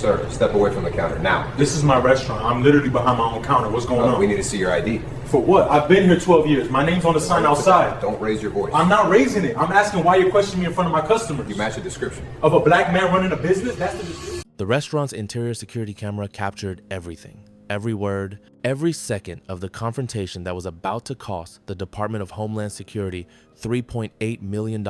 Sir, step away from the counter now. This is my restaurant. I'm literally behind my own counter. What's going on? We need to see your ID. For what? I've been here 12 years. My name's on the sign outside. Don't raise your voice. I'm not raising it. I'm asking why you're questioning me in front of my customers. You match the description. Of a black man running a business? That's the description. The restaurant's interior security camera captured everything. Every word, every second of the confrontation that was about to cost the Department of Homeland Security $3.8 million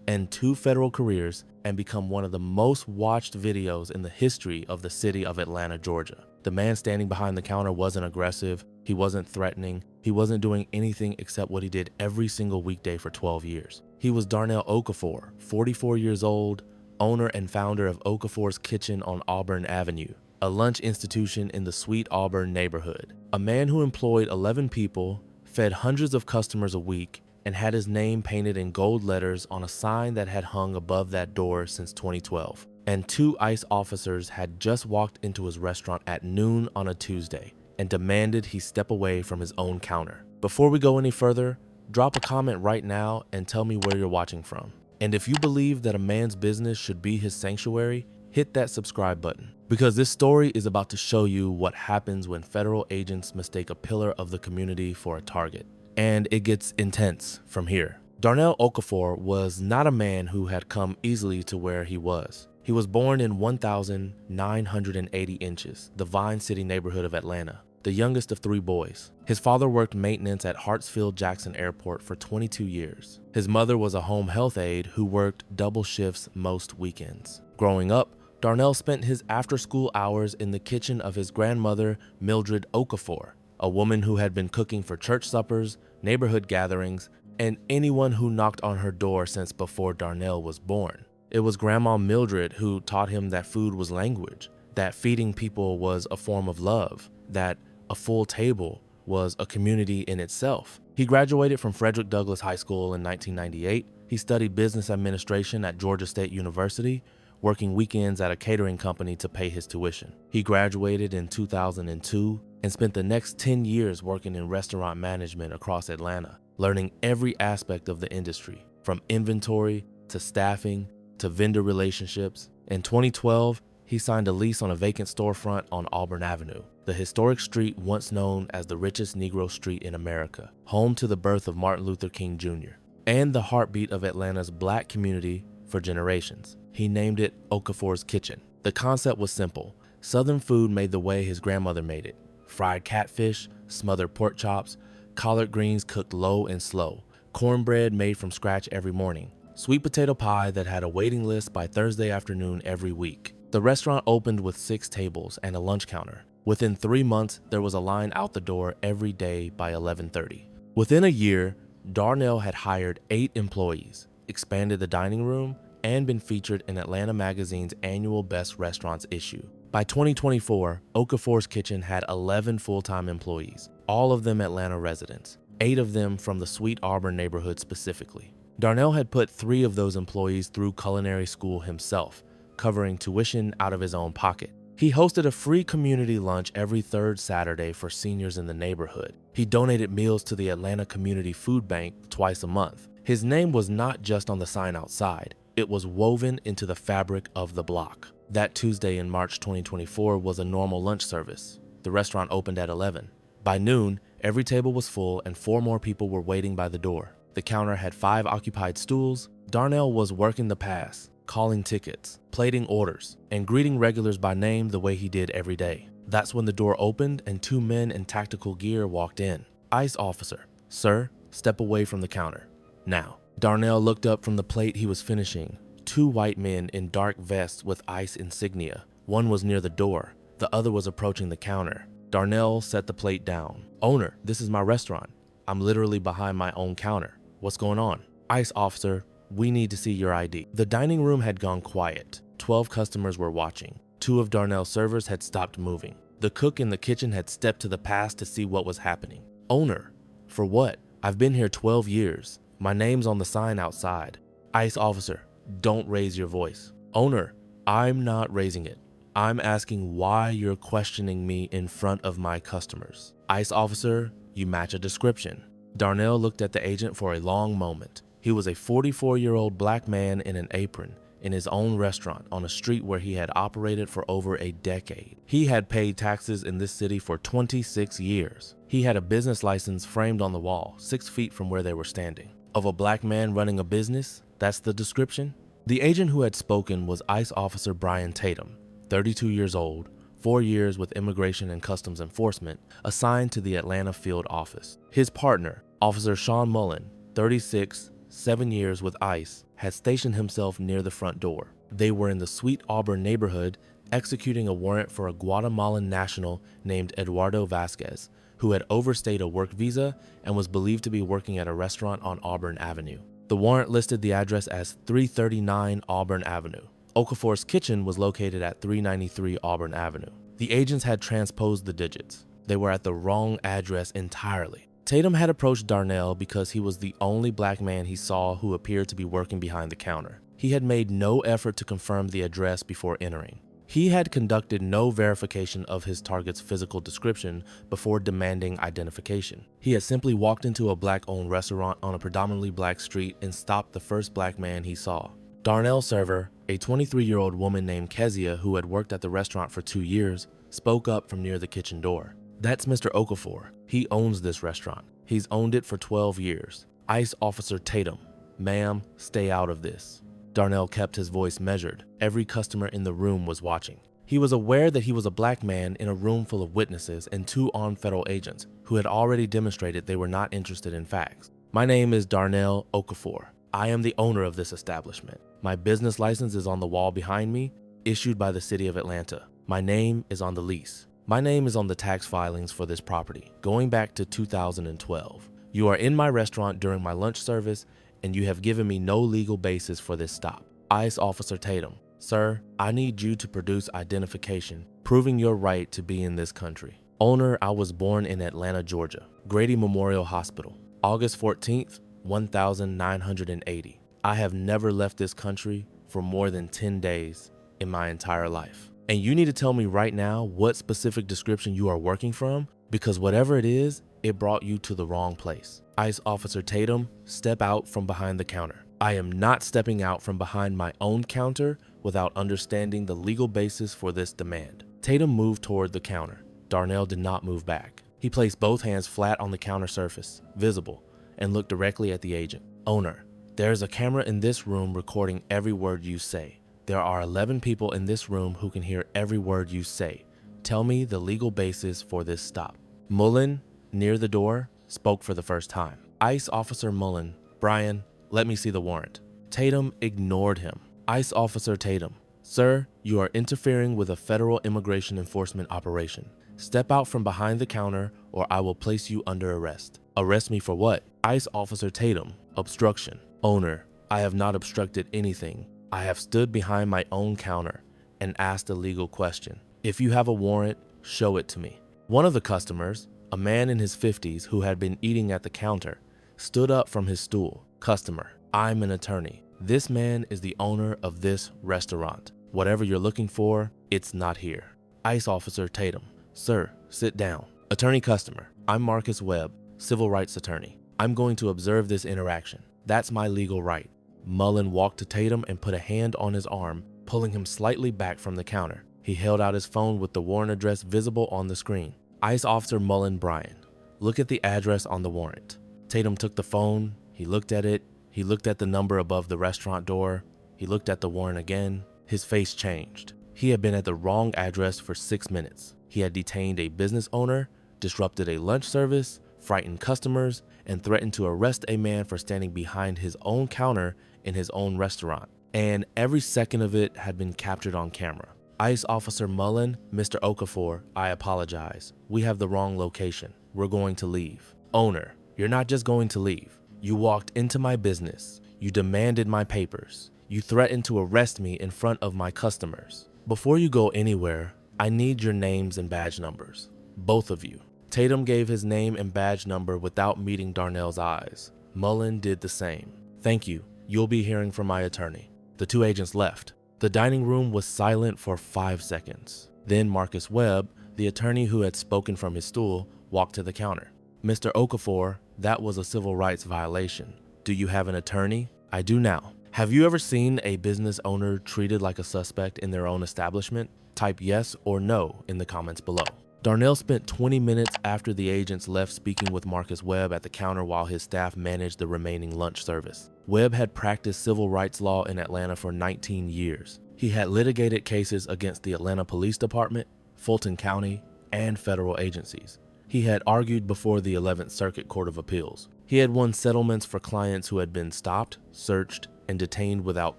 and 2 federal careers and become one of the most watched videos in the history of the city of Atlanta, Georgia. The man standing behind the counter wasn't aggressive, he wasn't threatening, he wasn't doing anything except what he did every single weekday for 12 years. He was Darnell Okafor, 44 years old, owner and founder of Okafor's Kitchen on Auburn Avenue, a lunch institution in the Sweet Auburn neighborhood. A man who employed 11 people, fed hundreds of customers a week, and had his name painted in gold letters on a sign that had hung above that door since 2012. And 2 ICE officers had just walked into his restaurant at noon on a Tuesday and demanded he step away from his own counter. Before we go any further, drop a comment right now and tell me where you're watching from. And if you believe that a man's business should be his sanctuary, hit that subscribe button, because this story is about to show you what happens when federal agents mistake a pillar of the community for a target. And it gets intense from here. Darnell Okafor was not a man who had come easily to where he was. He was born in 1,980 inches, the Vine City neighborhood of Atlanta, the youngest of 3 boys. His father worked maintenance at Hartsfield-Jackson Airport for 22 years. His mother was a home health aide who worked double shifts most weekends. Growing up, Darnell spent his after-school hours in the kitchen of his grandmother, Mildred Okafor, a woman who had been cooking for church suppers, neighborhood gatherings, and anyone who knocked on her door since before Darnell was born. It was Grandma Mildred who taught him that food was language, that feeding people was a form of love, that a full table was a community in itself. He graduated from Frederick Douglass High School in 1998. He studied business administration at Georgia State University, working weekends at a catering company to pay his tuition. He graduated in 2002 and spent the next 10 years working in restaurant management across Atlanta, learning every aspect of the industry, from inventory to staffing to vendor relationships. In 2012, he signed a lease on a vacant storefront on Auburn Avenue, the historic street once known as the richest Negro street in America, home to the birth of Martin Luther King Jr., and the heartbeat of Atlanta's black community for generations. He named it Okafor's Kitchen. The concept was simple. Southern food made the way his grandmother made it. Fried catfish, smothered pork chops, collard greens cooked low and slow, cornbread made from scratch every morning, sweet potato pie that had a waiting list by Thursday afternoon every week. The restaurant opened with 6 tables and a lunch counter. Within 3 months, there was a line out the door every day by 11:30. Within a year, Darnell had hired 8 employees, expanded the dining room, and been featured in Atlanta Magazine's annual Best Restaurants issue. By 2024, Okafor's Kitchen had 11 full-time employees, all of them Atlanta residents, 8 of them from the Sweet Auburn neighborhood specifically. Darnell had put 3 of those employees through culinary school himself, covering tuition out of his own pocket. He hosted a free community lunch every 3rd Saturday for seniors in the neighborhood. He donated meals to the Atlanta Community Food Bank twice a month. His name was not just on the sign outside. It was woven into the fabric of the block. That Tuesday in March 2024 was a normal lunch service. The restaurant opened at 11. By noon, every table was full and 4 more people were waiting by the door. The counter had 5 occupied stools. Darnell was working the pass, calling tickets, plating orders, and greeting regulars by name the way he did every day. That's when the door opened and 2 men in tactical gear walked in. ICE officer, "Sir, step away from the counter. Now." Darnell looked up from the plate he was finishing. 2 white men in dark vests with ICE insignia. One was near the door. The other was approaching the counter. Darnell set the plate down. "Owner, this is my restaurant. I'm literally behind my own counter. What's going on?" "ICE officer, we need to see your ID." The dining room had gone quiet. 12 customers were watching. 2 of Darnell's servers had stopped moving. The cook in the kitchen had stepped to the pass to see what was happening. "Owner, for what? I've been here 12 years. My name's on the sign outside." "ICE officer, don't raise your voice." "Owner, I'm not raising it. I'm asking why you're questioning me in front of my customers." "ICE officer, you match a description." Darnell looked at the agent for a long moment. He was a 44-year-old black man in an apron, in his own restaurant on a street where he had operated for over a decade. He had paid taxes in this city for 26 years. He had a business license framed on the wall, 6 feet from where they were standing. Of a black man running a business, that's the description? The agent who had spoken was ICE Officer Brian Tatum, 32 years old, 4 years with Immigration and Customs Enforcement, assigned to the Atlanta field office. His partner, Officer Sean Mullen, 36, 7 years with ICE, had stationed himself near the front door. They were in the Sweet Auburn neighborhood executing a warrant for a Guatemalan national named Eduardo Vasquez, who had overstayed a work visa and was believed to be working at a restaurant on Auburn Avenue. The warrant listed the address as 339 Auburn Avenue. Okafor's kitchen was located at 393 Auburn Avenue. The agents had transposed the digits. They were at the wrong address entirely. Tatum had approached Darnell because he was the only black man he saw who appeared to be working behind the counter. He had made no effort to confirm the address before entering. He had conducted no verification of his target's physical description before demanding identification. He had simply walked into a black-owned restaurant on a predominantly black street and stopped the first black man he saw. Darnell's server, a 23-year-old woman named Kezia who had worked at the restaurant for 2 years, spoke up from near the kitchen door. "That's Mr. Okafor. He owns this restaurant. He's owned it for 12 years. ICE Officer Tatum. Ma'am, stay out of this." Darnell kept his voice measured. Every customer in the room was watching. He was aware that he was a black man in a room full of witnesses and 2 armed federal agents who had already demonstrated they were not interested in facts. "My name is Darnell Okafor. I am the owner of this establishment. My business license is on the wall behind me, issued by the city of Atlanta. My name is on the lease. My name is on the tax filings for this property, going back to 2012. You are in my restaurant during my lunch service, and you have given me no legal basis for this stop. ICE Officer Tatum. Sir, I need you to produce identification, proving your right to be in this country. Owner, I was born in Atlanta, Georgia. Grady Memorial Hospital. August 14th, 1980. I have never left this country for more than 10 days in my entire life. And you need to tell me right now what specific description you are working from, because whatever it is, it brought you to the wrong place. ICE Officer Tatum, step out from behind the counter. I am not stepping out from behind my own counter without understanding the legal basis for this demand." Tatum moved toward the counter. Darnell did not move back. He placed both hands flat on the counter surface, visible, and looked directly at the agent. "Owner, there is a camera in this room recording every word you say. There are 11 people in this room who can hear every word you say. Tell me the legal basis for this stop." Mullen, near the door, spoke for the first time. "ICE Officer Mullen, Brian, let me see the warrant." Tatum ignored him. "ICE Officer Tatum, sir, you are interfering with a federal immigration enforcement operation. Step out from behind the counter or I will place you under arrest." "Arrest me for what?" "ICE Officer Tatum, obstruction." "Owner, I have not obstructed anything. I have stood behind my own counter and asked a legal question. If you have a warrant, show it to me." One of the customers, a man in his 50s who had been eating at the counter, stood up from his stool. "Customer, I'm an attorney. This man is the owner of this restaurant. Whatever you're looking for, it's not here." ICE Officer Tatum, "Sir, sit down." Attorney Customer, I'm Marcus Webb, civil rights attorney. I'm going to observe this interaction. That's my legal right. Mullen walked to Tatum and put a hand on his arm, pulling him slightly back from the counter. He held out his phone with the warrant address visible on the screen. "ICE Officer Mullen Bryan, look at the address on the warrant." Tatum took the phone, he looked at it, he looked at the number above the restaurant door, he looked at the warrant again. His face changed. He had been at the wrong address for 6 minutes. He had detained a business owner, disrupted a lunch service, frightened customers, and threatened to arrest a man for standing behind his own counter in his own restaurant. And every second of it had been captured on camera. "ICE Officer Mullen, Mr. Okafor, I apologize. We have the wrong location. We're going to leave." "Owner, you're not just going to leave. You walked into my business. You demanded my papers. You threatened to arrest me in front of my customers. Before you go anywhere, I need your names and badge numbers. Both of you." Tatum gave his name and badge number without meeting Darnell's eyes. Mullen did the same. "Thank you. You'll be hearing from my attorney." The 2 agents left. The dining room was silent for 5 seconds. Then Marcus Webb, the attorney who had spoken from his stool, walked to the counter. "Mr. Okafor, that was a civil rights violation. Do you have an attorney?" "I do now." Have you ever seen a business owner treated like a suspect in their own establishment? Type yes or no in the comments below. Darnell spent 20 minutes after the agents left speaking with Marcus Webb at the counter while his staff managed the remaining lunch service. Webb had practiced civil rights law in Atlanta for 19 years. He had litigated cases against the Atlanta Police Department, Fulton County, and federal agencies. He had argued before the 11th Circuit Court of Appeals. He had won settlements for clients who had been stopped, searched, and detained without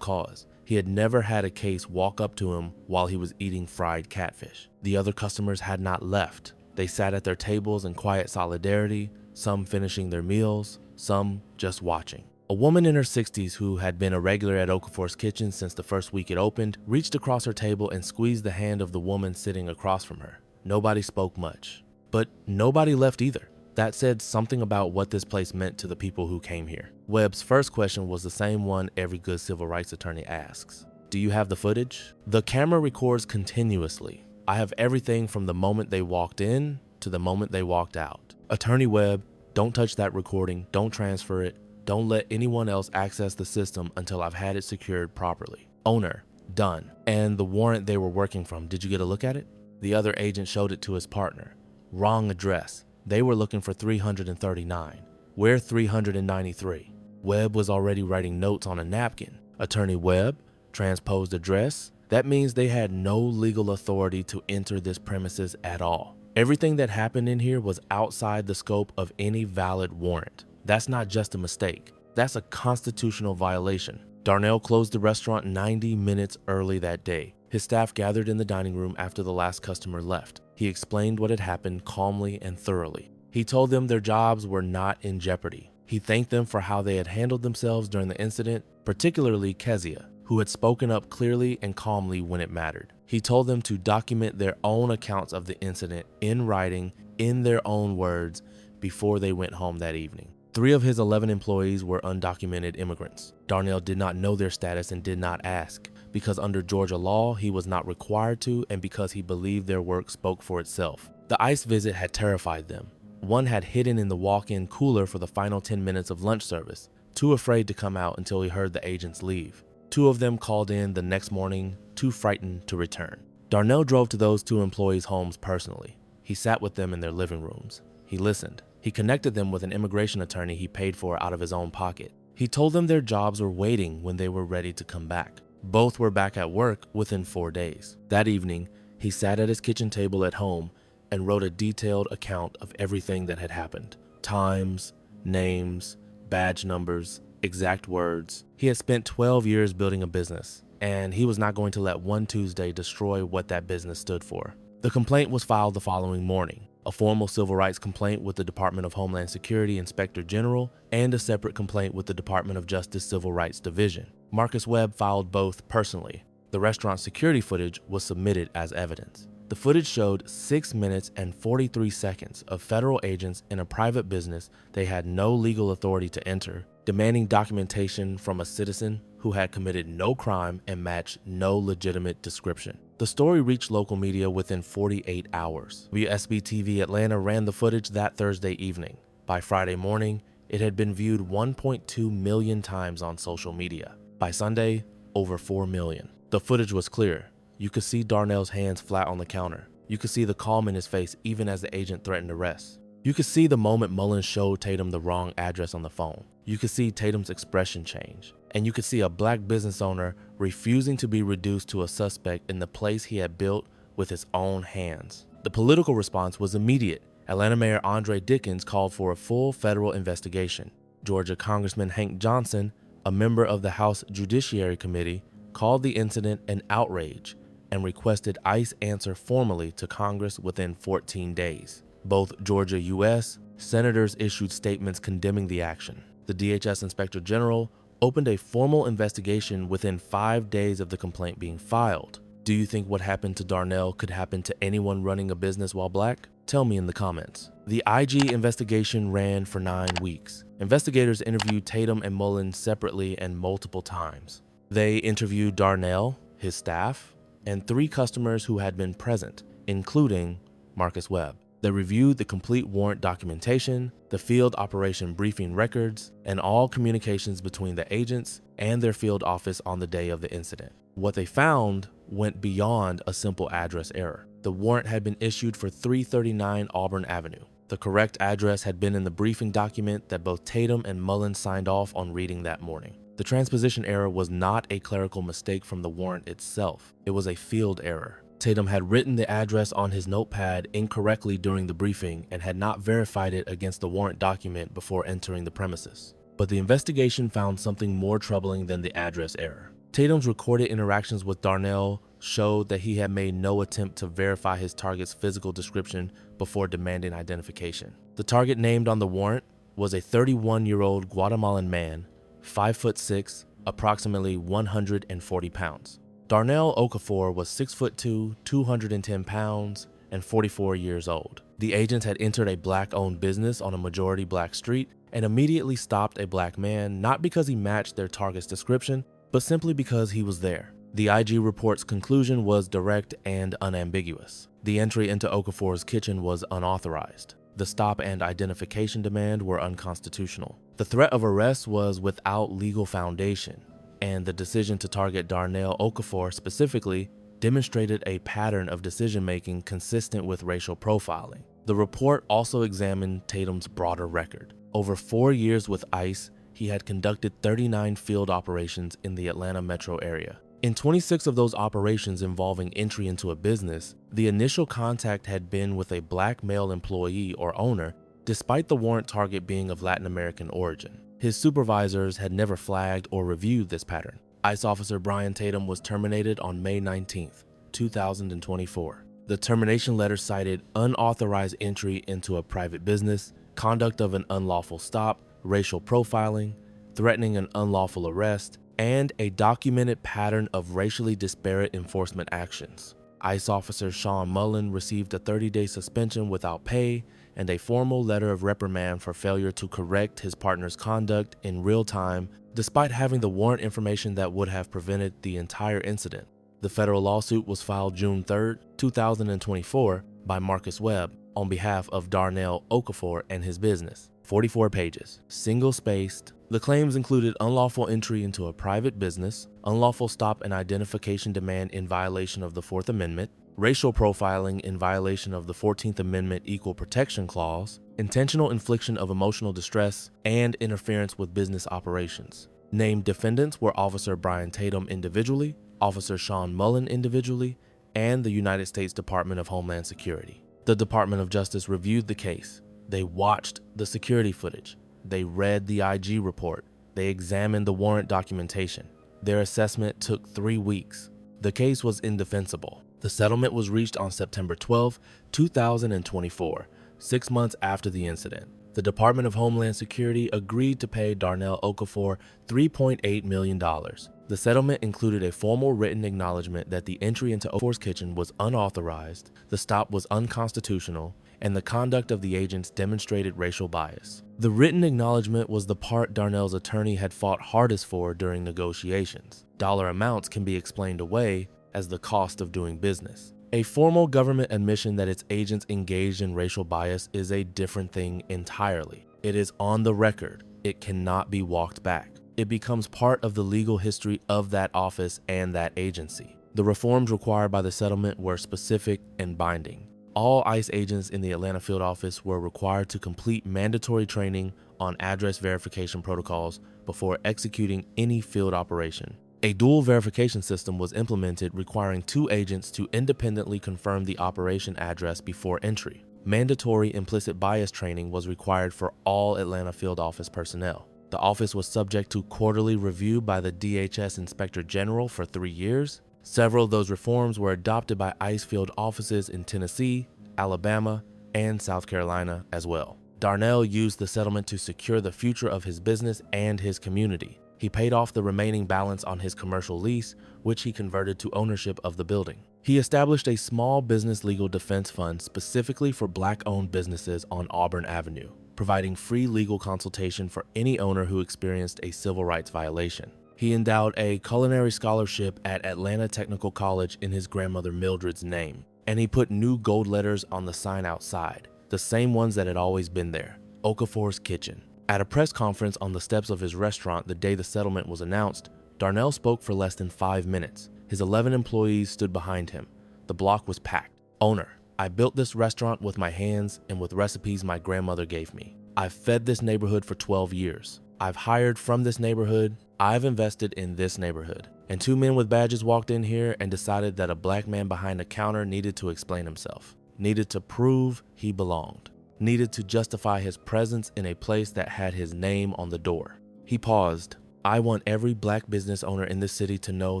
cause. He had never had a case walk up to him while he was eating fried catfish. The other customers had not left. They sat at their tables in quiet solidarity, some finishing their meals, some just watching. A woman in her 60s who had been a regular at Okafor's kitchen since the first week it opened, reached across her table and squeezed the hand of the woman sitting across from her. Nobody spoke much, but nobody left either. That said something about what this place meant to the people who came here. Webb's first question was the same one every good civil rights attorney asks. Do you have the footage? The camera records continuously. I have everything from the moment they walked in to the moment they walked out. Attorney Webb, don't touch that recording, don't transfer it, don't let anyone else access the system until I've had it secured properly. Owner, done. And the warrant they were working from, did you get a look at it? The other agent showed it to his partner. Wrong address. They were looking for 339. We're 393. Webb was already writing notes on a napkin. Attorney Webb, transposed address. That means they had no legal authority to enter this premises at all. Everything that happened in here was outside the scope of any valid warrant. That's not just a mistake. That's a constitutional violation. Darnell closed the restaurant 90 minutes early that day. His staff gathered in the dining room after the last customer left. He explained what had happened calmly and thoroughly. He told them their jobs were not in jeopardy. He thanked them for how they had handled themselves during the incident, particularly Kezia, who had spoken up clearly and calmly when it mattered. He told them to document their own accounts of the incident in writing, in their own words, before they went home that evening. 3 of his 11 employees were undocumented immigrants. Darnell did not know their status and did not ask, because under Georgia law, he was not required to, and because he believed their work spoke for itself. The ICE visit had terrified them. One had hidden in the walk-in cooler for the final 10 minutes of lunch service, too afraid to come out until he heard the agents leave. 2 of them called in the next morning, too frightened to return. Darnell drove to those 2 employees' homes personally. He sat with them in their living rooms. He listened. He connected them with an immigration attorney he paid for out of his own pocket. He told them their jobs were waiting when they were ready to come back. Both were back at work within 4 days. That evening, he sat at his kitchen table at home and wrote a detailed account of everything that had happened. Times, names, badge numbers, exact words. He had spent 12 years building a business, and he was not going to let one Tuesday destroy what that business stood for. The complaint was filed the following morning. A formal civil rights complaint with the Department of Homeland Security Inspector General and a separate complaint with the Department of Justice Civil Rights Division. Marcus Webb filed both personally. The restaurant security footage was submitted as evidence. The footage showed 6 minutes and 43 seconds of federal agents in a private business they had no legal authority to enter, demanding documentation from a citizen who had committed no crime and matched no legitimate description. The story reached local media within 48 hours. WSB-TV Atlanta ran the footage that Thursday evening. By Friday morning, it had been viewed 1.2 million times on social media. By Sunday, over 4 million. The footage was clear. You could see Darnell's hands flat on the counter. You could see the calm in his face even as the agent threatened arrest. You could see the moment Mullins showed Tatum the wrong address on the phone. You could see Tatum's expression change. And you could see a black business owner refusing to be reduced to a suspect in the place he had built with his own hands. The political response was immediate. Atlanta Mayor Andre Dickens called for a full federal investigation. Georgia Congressman Hank Johnson, a member of the House Judiciary Committee, called the incident an outrage and requested ICE answer formally to Congress within 14 days. Both Georgia U.S. senators issued statements condemning the action. The DHS Inspector General opened a formal investigation within 5 days of the complaint being filed. Do you think what happened to Darnell could happen to anyone running a business while black? Tell me in the comments. The IG investigation ran for 9 weeks. Investigators interviewed Tatum and Mullins separately and multiple times. They interviewed Darnell, his staff, and 3 customers who had been present, including Marcus Webb. They reviewed the complete warrant documentation, the field operation briefing records, and all communications between the agents and their field office on the day of the incident. What they found went beyond a simple address error. The warrant had been issued for 339 Auburn Avenue. The correct address had been in the briefing document that both Tatum and Mullen signed off on reading that morning. The transposition error was not a clerical mistake from the warrant itself. It was a field error. Tatum had written the address on his notepad incorrectly during the briefing and had not verified it against the warrant document before entering the premises. But the investigation found something more troubling than the address error. Tatum's recorded interactions with Darnell showed that he had made no attempt to verify his target's physical description before demanding identification. The target named on the warrant was a 31-year-old Guatemalan man, 5'6", approximately 140 pounds. Darnell Okafor was 6'2", 210 pounds, and 44 years old. The agents had entered a black-owned business on a majority black street and immediately stopped a black man, not because he matched their target's description, but simply because he was there. The IG report's conclusion was direct and unambiguous. The entry into Okafor's kitchen was unauthorized. The stop and identification demand were unconstitutional. The threat of arrest was without legal foundation, and the decision to target Darnell Okafor specifically demonstrated a pattern of decision-making consistent with racial profiling. The report also examined Tatum's broader record. Over 4 years with ICE, he had conducted 39 field operations in the Atlanta metro area. In 26 of those operations involving entry into a business, the initial contact had been with a black male employee or owner, despite the warrant target being of Latin American origin. His supervisors had never flagged or reviewed this pattern. ICE officer Brian Tatum was terminated on May 19, 2024. The termination letter cited unauthorized entry into a private business, conduct of an unlawful stop, racial profiling, threatening an unlawful arrest, and a documented pattern of racially disparate enforcement actions. ICE officer Sean Mullen received a 30-day suspension without pay and a formal letter of reprimand for failure to correct his partner's conduct in real time, despite having the warrant information that would have prevented the entire incident. The federal lawsuit was filed June 3, 2024 by Marcus Webb on behalf of Darnell Okafor and his business. 44 pages, single-spaced. The claims included unlawful entry into a private business, unlawful stop and identification demand in violation of the Fourth Amendment, racial profiling in violation of the 14th Amendment Equal Protection Clause, intentional infliction of emotional distress, and interference with business operations. Named defendants were Officer Brian Tatum individually, Officer Sean Mullen individually, and the United States Department of Homeland Security. The Department of Justice reviewed the case. They watched the security footage. They read the IG report. They examined the warrant documentation. Their assessment took 3 weeks. The case was indefensible. The settlement was reached on September 12, 2024, 6 months after the incident. The Department of Homeland Security agreed to pay Darnell Okafor $3.8 million. The settlement included a formal written acknowledgement that the entry into Okafor's kitchen was unauthorized, the stop was unconstitutional, and the conduct of the agents demonstrated racial bias. The written acknowledgement was the part Darnell's attorney had fought hardest for during negotiations. Dollar amounts can be explained away as the cost of doing business. A formal government admission that its agents engaged in racial bias is a different thing entirely. It is on the record. It cannot be walked back. It becomes part of the legal history of that office and that agency. The reforms required by the settlement were specific and binding. All ICE agents in the Atlanta field office were required to complete mandatory training on address verification protocols before executing any field operation. A dual verification system was implemented requiring 2 agents to independently confirm the operation address before entry. Mandatory implicit bias training was required for all Atlanta field office personnel. The office was subject to quarterly review by the DHS Inspector General for 3 years. Several of those reforms were adopted by ICE field offices in Tennessee, Alabama, and South Carolina as well. Darnell used the settlement to secure the future of his business and his community. He paid off the remaining balance on his commercial lease, which he converted to ownership of the building. He established a small business legal defense fund specifically for Black-owned businesses on Auburn Avenue, providing free legal consultation for any owner who experienced a civil rights violation. He endowed a culinary scholarship at Atlanta Technical College in his grandmother Mildred's name, and he put new gold letters on the sign outside. the same ones that had always been there, Okafor's kitchen. At a press conference on the steps of his restaurant the day the settlement was announced, Darnell spoke for less than 5 minutes. His 11 employees stood behind him. The block was packed. "Owner, I built this restaurant with my hands and with recipes my grandmother gave me. I've fed this neighborhood for 12 years. I've hired from this neighborhood. I've invested in this neighborhood." And 2 men with badges walked in here and decided that a black man behind a counter needed to explain himself, needed to prove he belonged, needed to justify his presence in a place that had his name on the door. He paused. "I want every black business owner in this city to know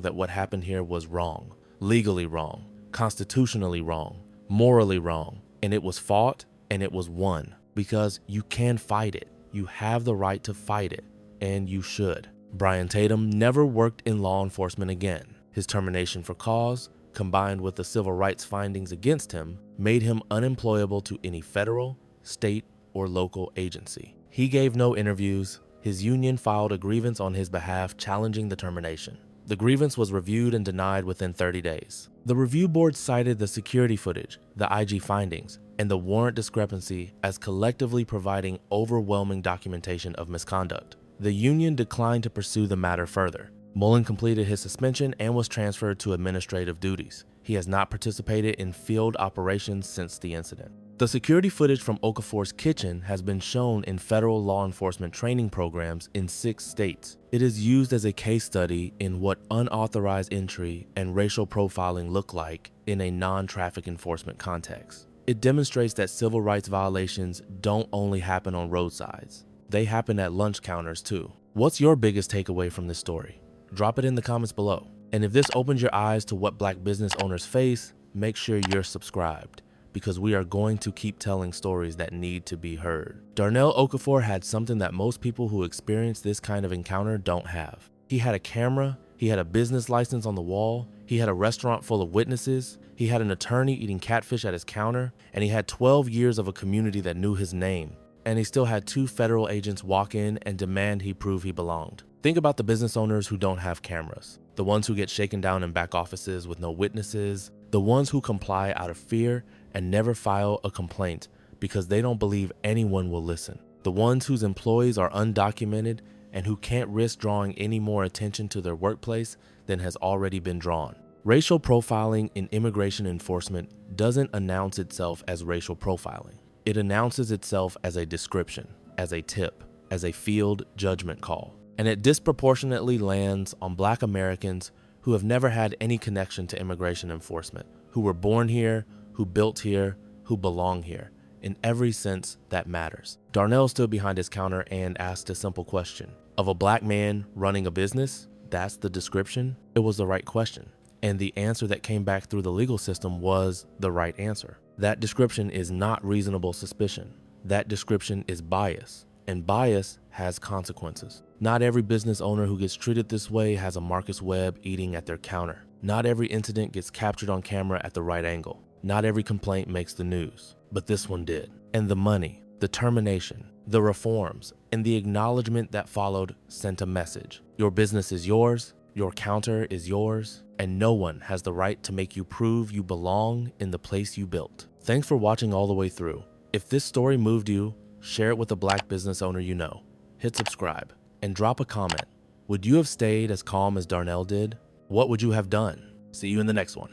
that what happened here was wrong, legally wrong, constitutionally wrong, morally wrong, and it was fought and it was won, because you can fight it. You have the right to fight it, and you should." Brian Tatum never worked in law enforcement again. His termination for cause, combined with the civil rights findings against him, made him unemployable to any federal, state, or local agency. He gave no interviews. His union filed a grievance on his behalf challenging the termination. The grievance was reviewed and denied within 30 days. The review board cited the security footage, the IG findings, and the warrant discrepancy as collectively providing overwhelming documentation of misconduct. The union declined to pursue the matter further. Mullen completed his suspension and was transferred to administrative duties. He has not participated in field operations since the incident. The security footage from Okafor's kitchen has been shown in federal law enforcement training programs in 6 states. It is used as a case study in what unauthorized entry and racial profiling look like in a non-traffic enforcement context. It demonstrates that civil rights violations don't only happen on roadsides. They happen at lunch counters too. What's your biggest takeaway from this story? Drop it in the comments below. And if this opens your eyes to what black business owners face, make sure you're subscribed, because we are going to keep telling stories that need to be heard. Darnell Okafor had something that most people who experience this kind of encounter don't have. He had a camera, he had a business license on the wall, he had a restaurant full of witnesses, he had an attorney eating catfish at his counter, and he had 12 years of a community that knew his name. And he still had 2 federal agents walk in and demand he prove he belonged. Think about the business owners who don't have cameras, the ones who get shaken down in back offices with no witnesses, the ones who comply out of fear and never file a complaint because they don't believe anyone will listen, the ones whose employees are undocumented and who can't risk drawing any more attention to their workplace than has already been drawn. Racial profiling in immigration enforcement doesn't announce itself as racial profiling. It announces itself as a description, as a tip, as a field judgment call. And it disproportionately lands on black Americans who have never had any connection to immigration enforcement, who were born here, who built here, who belong here, in every sense that matters. Darnell stood behind his counter and asked a simple question. Of a black man running a business, that's the description? It was the right question. And the answer that came back through the legal system was the right answer. That description is not reasonable suspicion. That description is bias, and bias has consequences. Not every business owner who gets treated this way has a Marcus Webb eating at their counter. Not every incident gets captured on camera at the right angle. Not every complaint makes the news, but this one did. And the money, the termination, the reforms, and the acknowledgement that followed sent a message. Your business is yours, your counter is yours, and no one has the right to make you prove you belong in the place you built. Thanks for watching all the way through. If this story moved you, share it with a black business owner you know. Hit subscribe and drop a comment. Would you have stayed as calm as Darnell did? What would you have done? See you in the next one.